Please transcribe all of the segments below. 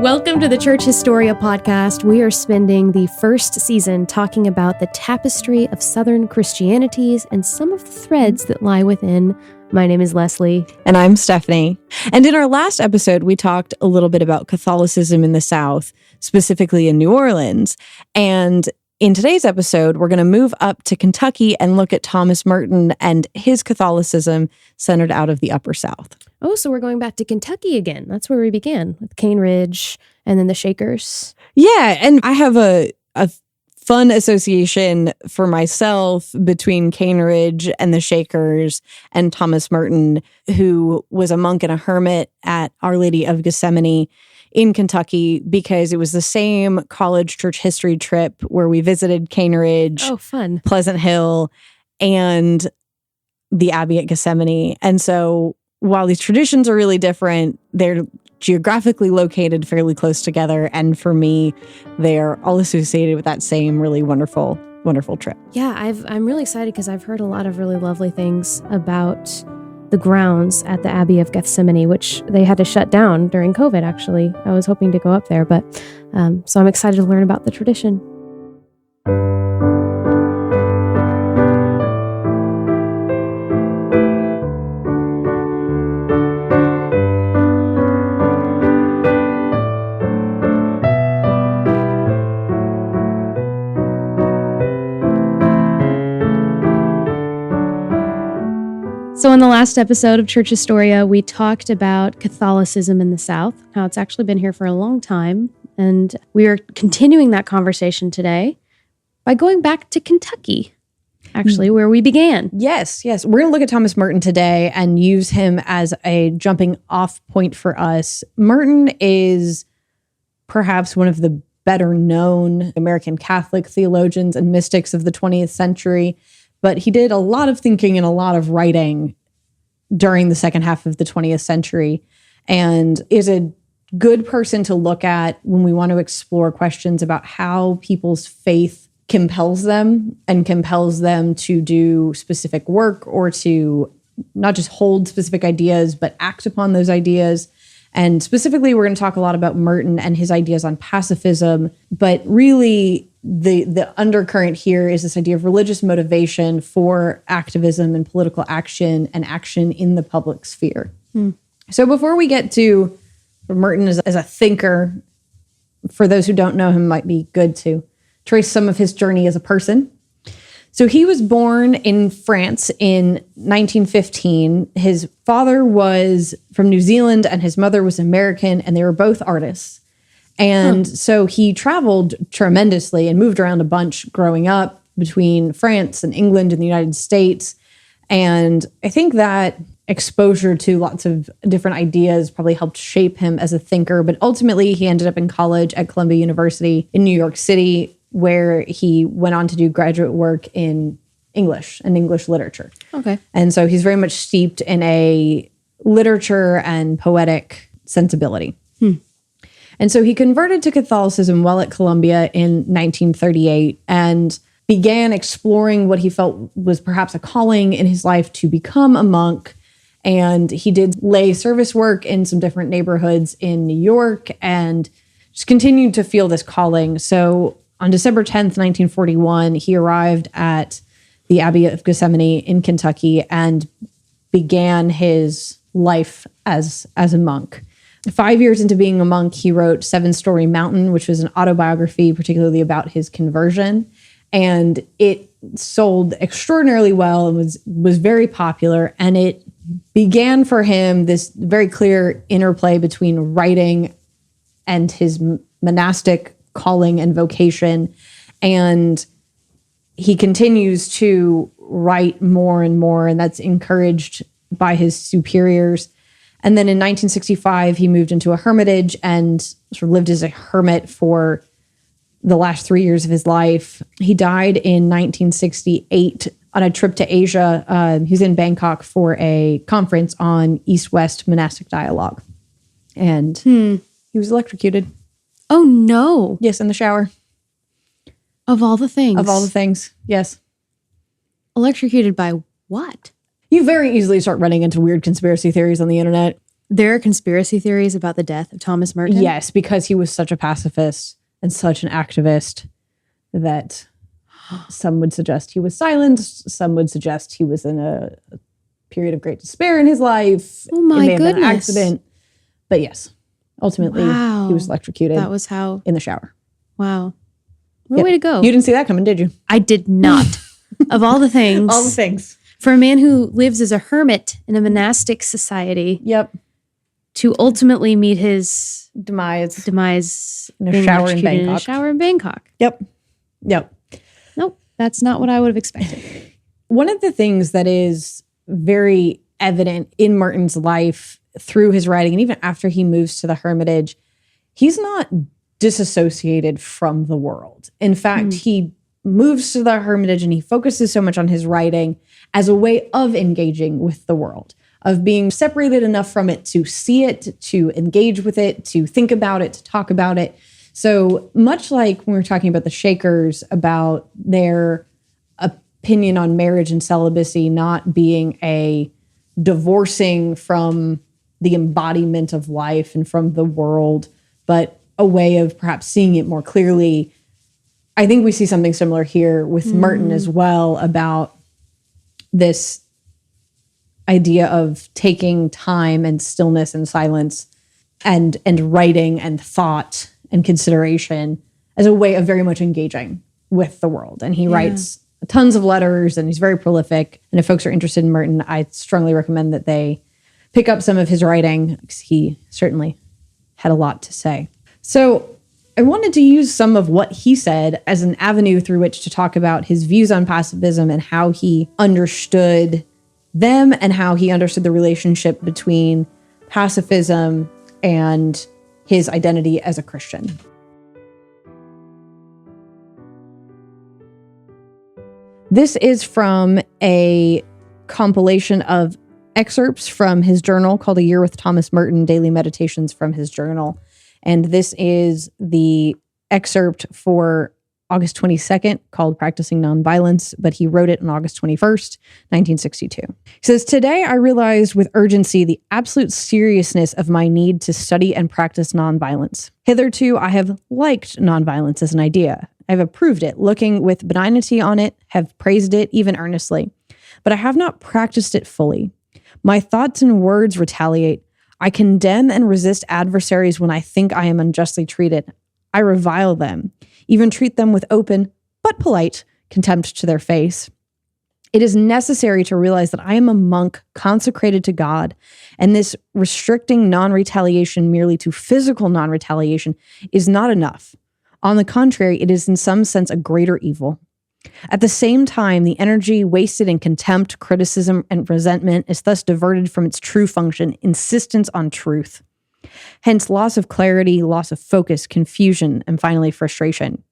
Welcome to the Church Historia podcast. We are spending the first season talking about the tapestry of Southern Christianities and some of the threads that lie within. My name is Leslie. And I'm Stephanie. And in our last episode, we talked a little bit about Catholicism in the South, specifically in New Orleans. And in today's episode, we're going to move up to Kentucky and look at Thomas Merton and his Catholicism centered out of the Upper South. Oh, so we're going back to Kentucky again. That's where we began, with Cane Ridge and then the Shakers. Yeah, and I have a fun association for myself between Cane Ridge and the Shakers and Thomas Merton, who was a monk and a hermit at Our Lady of Gethsemane in Kentucky, because it was the same college church history trip where we visited Cane Ridge, Pleasant Hill, and the Abbey at Gethsemane. And so while these traditions are really different, they're geographically located fairly close together. And for me, they're all associated with that same really wonderful trip. Yeah, I'm really excited because I've heard a lot of really lovely things about the grounds at the Abbey of Gethsemane, which they had to shut down during COVID, actually. I was hoping to go up there, but so I'm excited to learn about the tradition. So in the last episode of Church Historia, we talked about Catholicism in the South, how it's actually been here for a long time. And we are continuing that conversation today by going back to Kentucky, actually, where we began. Yes. We're going to look at Thomas Merton today and use him as a jumping off point for us. Merton is perhaps one of the better known American Catholic theologians and mystics of the 20th century. But he did a lot of thinking and a lot of writing during the second half of the 20th century, and is a good person to look at when we want to explore questions about how people's faith compels them to do specific work or to not just hold specific ideas, but act upon those ideas. And specifically, we're going to talk a lot about Merton and his ideas on pacifism, but really the undercurrent here is this idea of religious motivation for activism and political action and action in the public sphere. So before we get to Merton as a thinker, for those who don't know him, might be good to trace some of his journey as a person. So he was born in France in 1915. His father was from New Zealand and his mother was American, and they were both artists. And so he traveled tremendously and moved around a bunch growing up between France and England and the United States. And I think that exposure to lots of different ideas probably helped shape him as a thinker. But ultimately, he ended up in college at Columbia University in New York City, where he went on to do graduate work in English and English literature. Okay. And so he's very much steeped in a literature and poetic sensibility. And so he converted to Catholicism while at Columbia in 1938 and began exploring what he felt was perhaps a calling in his life to become a monk. And he did lay service work in some different neighborhoods in New York and just continued to feel this calling. So on December 10th, 1941, he arrived at the Abbey of Gethsemane in Kentucky and began his life as a monk. 5 years into being a monk, he wrote Seven Story Mountain, which was an autobiography, particularly about his conversion. And it sold extraordinarily well and was very popular. And it began for him this very clear interplay between writing and his monastic calling and vocation. And he continues to write more and more, and that's encouraged by his superiors. And then in 1965, he moved into a hermitage and sort of lived as a hermit for the last 3 years of his life. He died in 1968 on a trip to Asia. He was in Bangkok for a conference on East-West monastic dialogue. And he was electrocuted. Oh, no. Yes, in the shower. Of all the things. Of all the things, yes. Electrocuted by what? You very easily start running into weird conspiracy theories on the internet. There are conspiracy theories about the death of Thomas Merton. Yes, because he was such a pacifist and such an activist that some would suggest he was silenced. Some would suggest he was in a period of great despair in his life. Oh my It may have been an goodness. accident. But yes, ultimately Wow. he was electrocuted That was how. in the shower. Wow. What a Yep. way to go. You didn't see that coming, did you? I did not. Of all the things. All the things. For a man who lives as a hermit in a monastic society Yep. to ultimately meet his Demise. demise In a being shower in electrocuted Bangkok. a shower in Bangkok. Yep. Yep. Nope. That's not what I would have expected. One of the things that is very evident in Merton's life through his writing, and even after he moves to the hermitage, he's not disassociated from the world. In fact, he moves to the hermitage and he focuses so much on his writing as a way of engaging with the world, of being separated enough from it to see it, to engage with it, to think about it, to talk about it. So much like when we were talking about the Shakers, about their opinion on marriage and celibacy not being a divorcing from the embodiment of life and from the world, but a way of perhaps seeing it more clearly. I think we see something similar here with Merton as well, about this idea of taking time and stillness and silence and writing and thought and consideration as a way of very much engaging with the world. And he writes tons of letters and he's very prolific. And if folks are interested in Merton, I strongly recommend that they pick up some of his writing, because he certainly had a lot to say. So I wanted to use some of what he said as an avenue through which to talk about his views on pacifism and how he understood them and how he understood the relationship between pacifism and his identity as a Christian. This is from a compilation of excerpts from his journal called A Year with Thomas Merton, Daily Meditations from his journal. And this is the excerpt for August 22nd called Practicing Nonviolence, but he wrote it on August 21st, 1962. He says, "Today I realized with urgency the absolute seriousness of my need to study and practice nonviolence. Hitherto, I have liked nonviolence as an idea. I've approved it, looking with benignity on it, have praised it even earnestly. But I have not practiced it fully. My thoughts and words retaliate. I condemn and resist adversaries when I think I am unjustly treated. I revile them, even treat them with open, but polite, contempt to their face. It is necessary to realize that I am a monk consecrated to God, and this restricting non-retaliation merely to physical non-retaliation is not enough. On the contrary, it is in some sense a greater evil. At the same time, the energy wasted in contempt, criticism, and resentment is thus diverted from its true function, insistence on truth. Hence, loss of clarity, loss of focus, confusion, and finally frustration.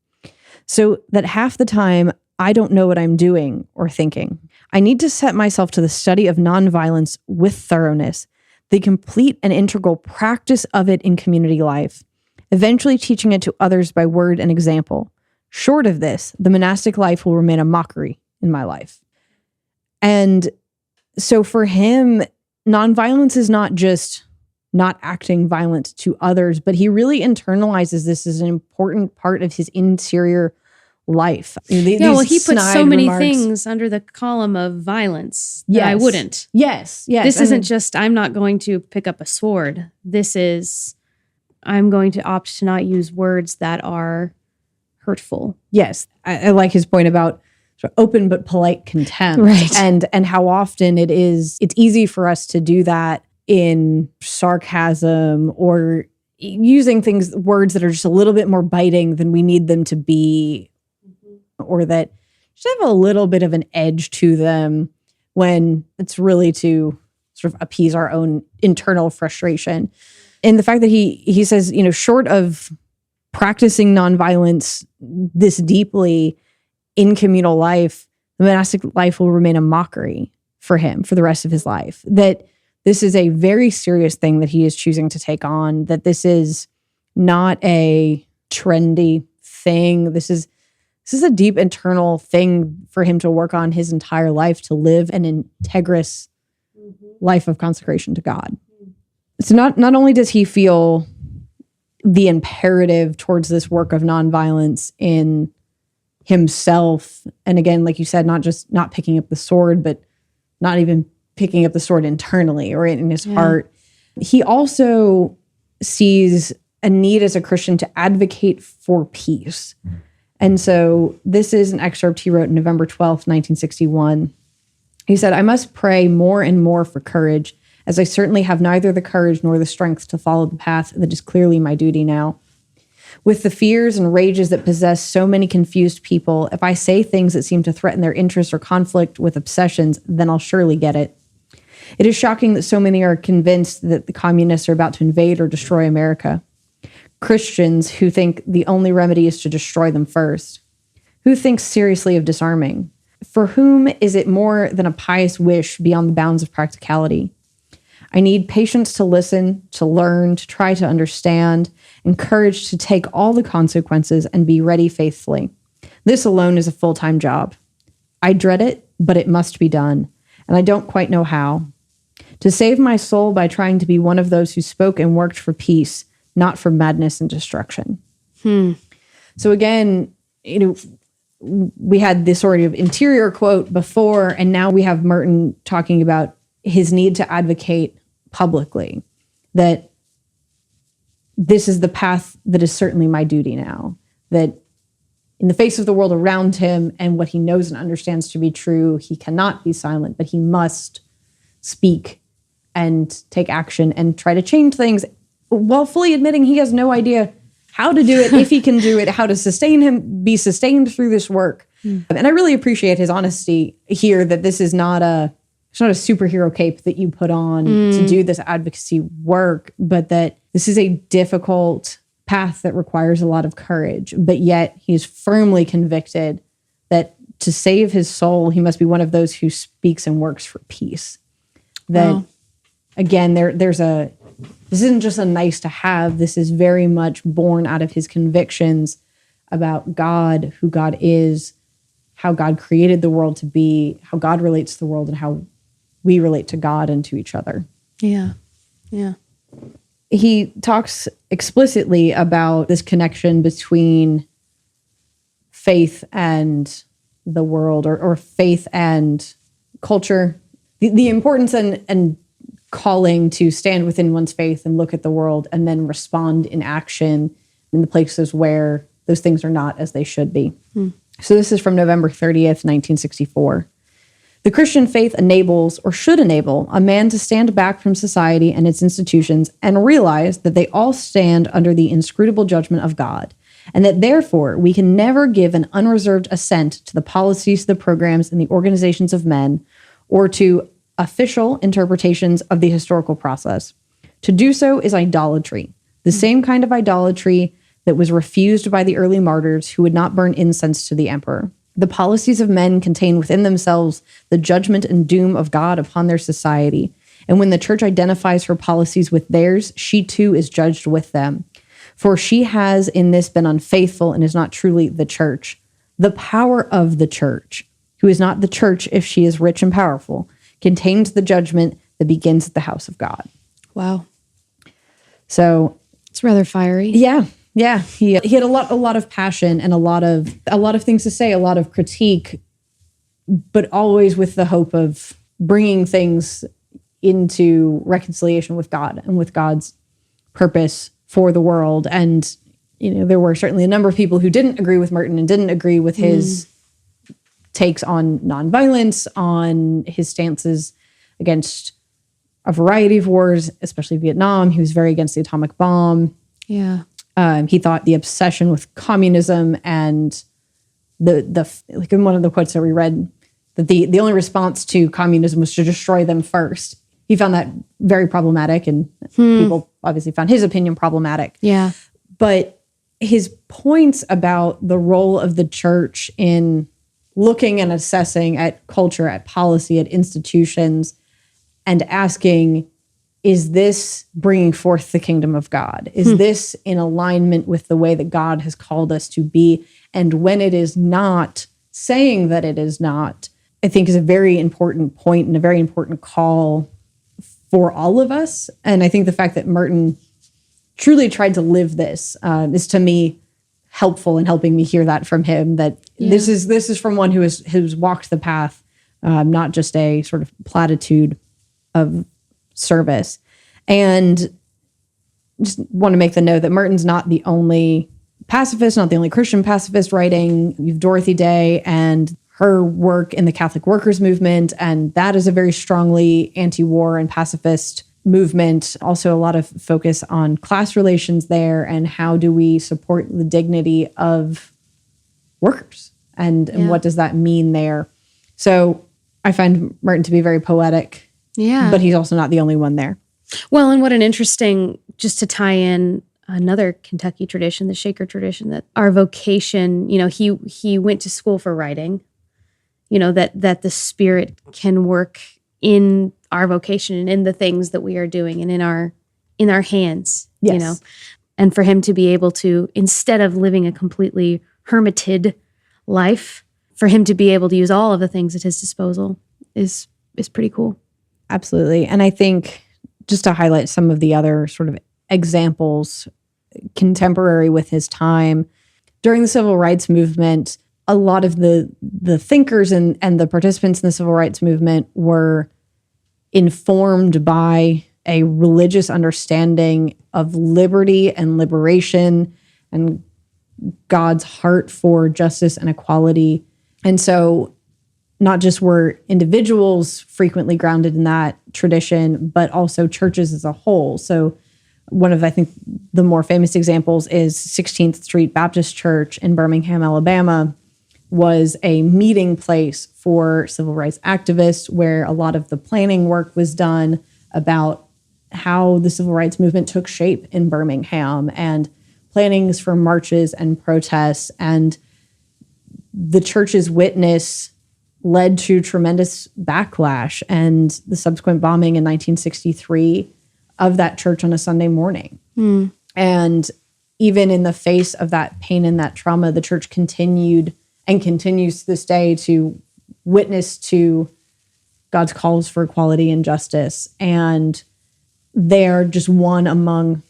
So that half the time, I don't know what I'm doing or thinking. I need to set myself to the study of nonviolence with thoroughness, the complete and integral practice of it in community life, eventually teaching it to others by word and example. Short of this, the monastic life will remain a mockery in my life." And so for him, nonviolence is not just not acting violent to others, but he really internalizes this as an important part of his interior life. Well, he puts so many things under the column of violence that I wouldn't. Yes. This isn't just, I'm not going to pick up a sword. This is, I'm going to opt to not use words that are hurtful. Yes. I like his point about sort of open but polite contempt. Right. And how often it's easy for us to do that in sarcasm or using words that are just a little bit more biting than we need them to be, or that just have a little bit of an edge to them when it's really to sort of appease our own internal frustration. And the fact that he says, short of practicing nonviolence this deeply in communal life, the monastic life will remain a mockery for him for the rest of his life. That this is a very serious thing that he is choosing to take on, that this is not a trendy thing. This is a deep internal thing for him to work on his entire life, to live an integrous life of consecration to God. So not only does he feel the imperative towards this work of nonviolence in himself, and again, like you said, not just not picking up the sword, but not even picking up the sword internally or in his heart. He also sees a need as a Christian to advocate for peace. And so this is an excerpt he wrote November 12th, 1961. He said, "I must pray more and more for courage, as I certainly have neither the courage nor the strength to follow the path that is clearly my duty now. With the fears and rages that possess so many confused people, if I say things that seem to threaten their interests or conflict with obsessions, then I'll surely get it. It is shocking that so many are convinced that the communists are about to invade or destroy America. Christians who think the only remedy is to destroy them first. Who thinks seriously of disarming? For whom is it more than a pious wish beyond the bounds of practicality? I need patience to listen, to learn, to try to understand, and courage to take all the consequences and be ready faithfully. This alone is a full-time job. I dread it, but it must be done, and I don't quite know how. To save my soul by trying to be one of those who spoke and worked for peace, not for madness and destruction." So again, we had this sort of interior quote before, and now we have Merton talking about his need to advocate publicly, that this is the path that is certainly my duty now, that in the face of the world around him and what he knows and understands to be true, he cannot be silent, but he must speak and take action and try to change things while fully admitting he has no idea how to do it, if he can do it, how to be sustained through this work. And I really appreciate his honesty here, that this is not it's not a superhero cape that you put on to do this advocacy work, but that this is a difficult path that requires a lot of courage. But yet he is firmly convicted that to save his soul, he must be one of those who speaks and works for peace. That, again, this isn't just a nice to have. This is very much born out of his convictions about God, who God is, how God created the world to be, how God relates to the world, and how we relate to God and to each other. Yeah. He talks explicitly about this connection between faith and the world, or faith and culture, the importance and calling to stand within one's faith and look at the world and then respond in action in the places where those things are not as they should be. So this is from November 30th, 1964. "The Christian faith enables, or should enable, a man to stand back from society and its institutions and realize that they all stand under the inscrutable judgment of God, and that therefore we can never give an unreserved assent to the policies, the programs, and the organizations of men, or to official interpretations of the historical process. To do so is idolatry, the same kind of idolatry that was refused by the early martyrs who would not burn incense to the emperor. The policies of men contain within themselves the judgment and doom of God upon their society. And when the church identifies her policies with theirs, she too is judged with them. For she has in this been unfaithful and is not truly the church. The power of the church, who is not the church if she is rich and powerful, contains the judgment that begins at the house of God." Wow. So it's rather fiery. Yeah. He had a lot of passion and a lot of things to say, a lot of critique, but always with the hope of bringing things into reconciliation with God and with God's purpose for the world. And there were certainly a number of people who didn't agree with Merton and didn't agree with his takes on nonviolence, on his stances against a variety of wars, especially Vietnam. He was very against the atomic bomb. Yeah. He thought the obsession with communism and like in one of the quotes that we read, that the only response to communism was to destroy them first. He found that very problematic, and people obviously found his opinion problematic. Yeah. But his points about the role of the church in looking and assessing at culture, at policy, at institutions, and asking, is this bringing forth the kingdom of God? Is this in alignment with the way that God has called us to be? And when it is not, saying that it is not, I think is a very important point and a very important call for all of us. And I think the fact that Merton truly tried to live this is to me helpful in helping me hear that from him, that this is from one who's walked the path, not just a sort of platitude of service. And just want to make the note that Merton's not the only pacifist, not the only Christian pacifist writing. You have Dorothy Day and her work in the Catholic workers movement, and that is a very strongly anti-war and pacifist movement. Also a lot of focus on class relations there, and how do we support the dignity of workers, and what does that mean there. So I find Merton to be very poetic, but he's also not the only one there. Well, and what an interesting, just to tie in another Kentucky tradition, the Shaker tradition, that our vocation, he went to school for writing, that the Spirit can work in our vocation and in the things that we are doing and in our hands, and for him to be able to, instead of living a completely hermited life, for him to be able to use all of the things at his disposal is pretty cool. Absolutely. And I think, just to highlight some of the other sort of examples contemporary with his time, during the civil rights movement, a lot of the thinkers and the participants in the civil rights movement were informed by a religious understanding of liberty and liberation and God's heart for justice and equality. And so not just were individuals frequently grounded in that tradition, but also churches as a whole. So one of, I think, the more famous examples is 16th Street Baptist Church in Birmingham, Alabama, was a meeting place for civil rights activists, where a lot of the planning work was done about how the civil rights movement took shape in Birmingham, and plannings for marches and protests. And the church's witness led to tremendous backlash and the subsequent bombing in 1963 of that church on a Sunday morning. And even in the face of that pain and that trauma, the church continued and continues to this day to witness to God's calls for equality and justice. And they're just one among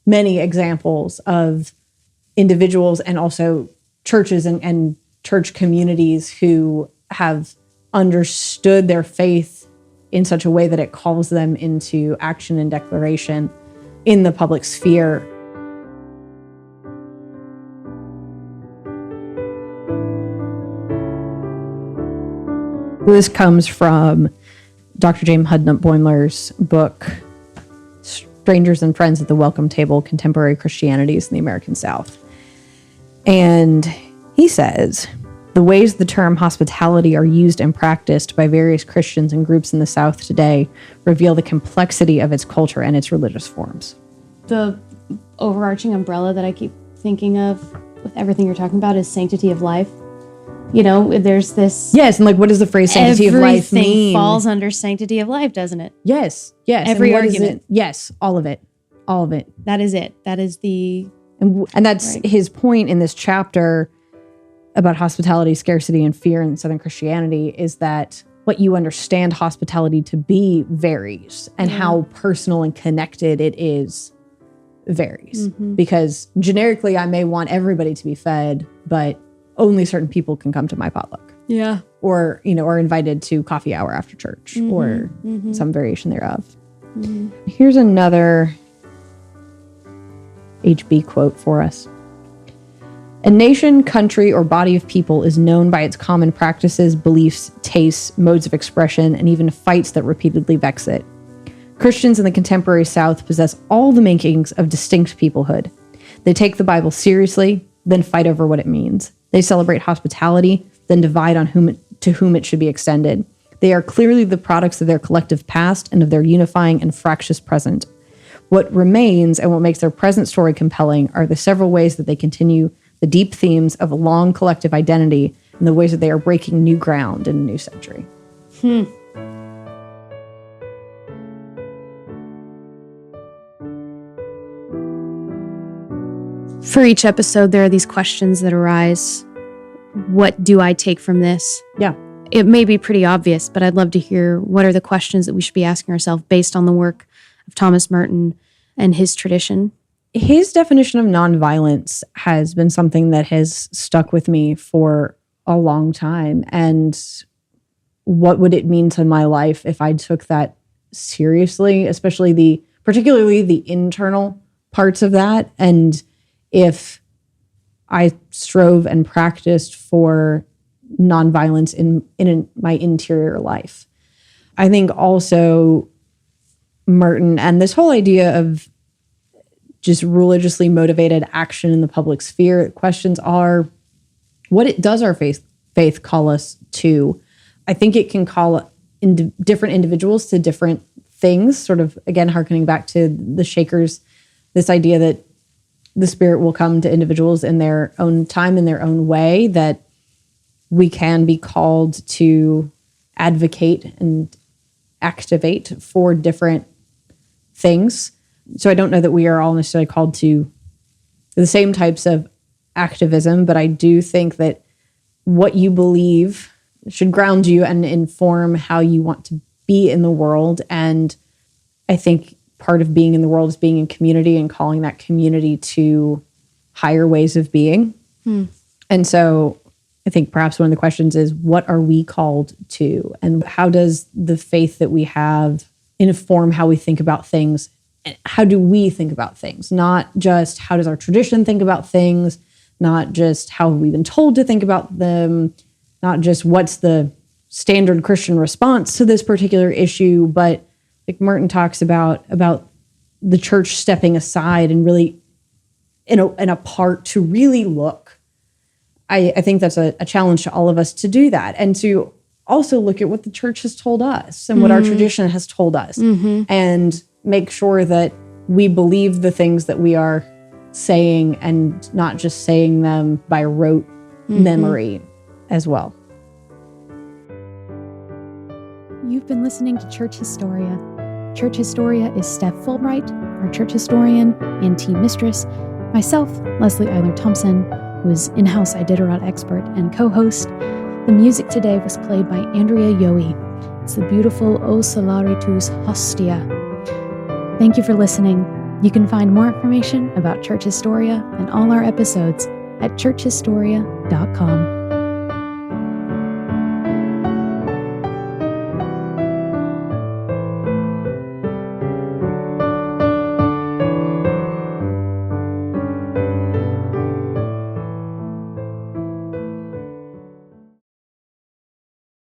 many examples of individuals and also churches and church communities who have understood their faith in such a way that it calls them into action and declaration in the public sphere. This comes from Dr. James Hudnut Boimler's book, Strangers and Friends at the Welcome Table, Contemporary Christianities in the American South. And he says, the ways the term hospitality are used and practiced by various Christians and groups in the South today reveal the complexity of its culture and its religious forms. The overarching umbrella that I keep thinking of with everything you're talking about is sanctity of life. There's this... Yes, and what does the phrase sanctity of life mean? Everything falls under sanctity of life, doesn't it? Yes. Every argument. Yes, all of it. All of it. That is it. That is the... And that's right. His point in this chapter about hospitality, scarcity, and fear in Southern Christianity is that what you understand hospitality to be varies, and how personal and connected it is varies. Because generically, I may want everybody to be fed, but only certain people can come to my potluck. Yeah. Or, are invited to coffee hour after church, or some variation thereof. Here's another HB quote for us. A nation, country, or body of people is known by its common practices, beliefs, tastes, modes of expression, and even fights that repeatedly vex it. Christians in the contemporary South possess all the makings of distinct peoplehood. They take the Bible seriously, then fight over what it means. They celebrate hospitality, then divide on to whom it should be extended. They are clearly the products of their collective past and of their unifying and fractious present. What remains and what makes their present story compelling are the several ways that they continue the deep themes of a long collective identity and the ways that they are breaking new ground in a new century. For each episode, there are these questions that arise. What do I take from this? Yeah. It may be pretty obvious, but I'd love to hear what are the questions that we should be asking ourselves based on the work of Thomas Merton and his tradition. His definition of nonviolence has been something that has stuck with me for a long time. And what would it mean to my life if I took that seriously, especially particularly the internal parts of that, and if I strove and practiced for nonviolence in my interior life. I think also Merton and this whole idea of just religiously motivated action in the public sphere questions are, does our faith call us to? I think it can call different individuals to different things, sort of, again, harkening back to the Shakers, this idea that the Spirit will come to individuals in their own time, in their own way, that we can be called to advocate and activate for different things. So I don't know that we are all necessarily called to the same types of activism, but I do think that what you believe should ground you and inform how you want to be in the world. And I think part of being in the world is being in community and calling that community to higher ways of being. And so I think perhaps one of the questions is, what are we called to? And how does the faith that we have inform how we think about things? How do we think about things? Not just how does our tradition think about things, not just how have we been told to think about them, not just what's the standard Christian response to this particular issue, but like Merton talks about the church stepping aside and really in a part to really look. I think that's a challenge to all of us to do that, and to also look at what the church has told us and what our tradition has told us, and make sure that we believe the things that we are saying and not just saying them by rote memory as well. You've been listening to Church Historia. Church Historia is Steph Fulbright, our church historian and team mistress, myself, Leslie Eiler Thompson, who is in-house Iditarod expert and co-host. The music today was played by Andrea Yohe. It's the beautiful O Salaritus Hostia. Thank you for listening. You can find more information about Church Historia and all our episodes at churchhistoria.com.